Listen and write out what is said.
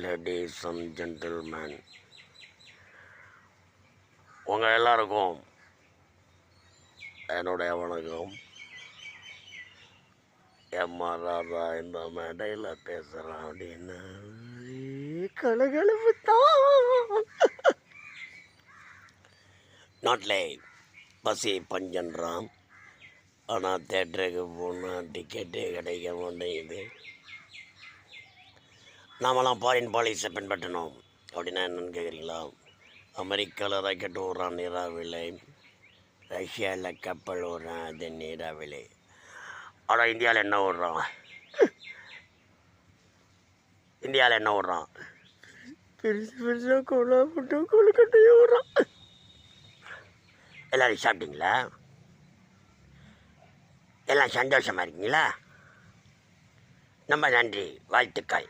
Ladies and gentleman, உங்கள் எல்லாருக்கும் என்னுடைய வணக்கம். ராதா இந்த மேடையில் பேசுகிறேன் அப்படின்னு கலகலப்பு தான். நாட்டில் பசி பஞ்சன்றான், ஆனால் தேட்டருக்கு போனால் டிக்கெட்டே கிடைக்க மாட்டேங்குது. நாமெல்லாம் ஃபாரின் பாலிசியை பின்பற்றணும் அப்படின்னா என்னென்னு கேட்குறீங்களா? அமெரிக்காவில் ராக்கெட் விட்றான் நீராவிலை, ரஷ்யாவில் கப்பல் விட்றான் அது நீராவிலை. ஆனால் இந்தியாவில் என்ன விட்றான்? இந்தியாவில் என்ன விட்றான்? பெருசு பெருசாக கோலா போட்டு கொழுக்கட்டையை விட்றான். எல்லோரும் சாப்பிட்டீங்களா? எல்லாம் சந்தோஷமாக இருக்கீங்களா? ரொம்ப நன்றி, வாழ்த்துக்கள்.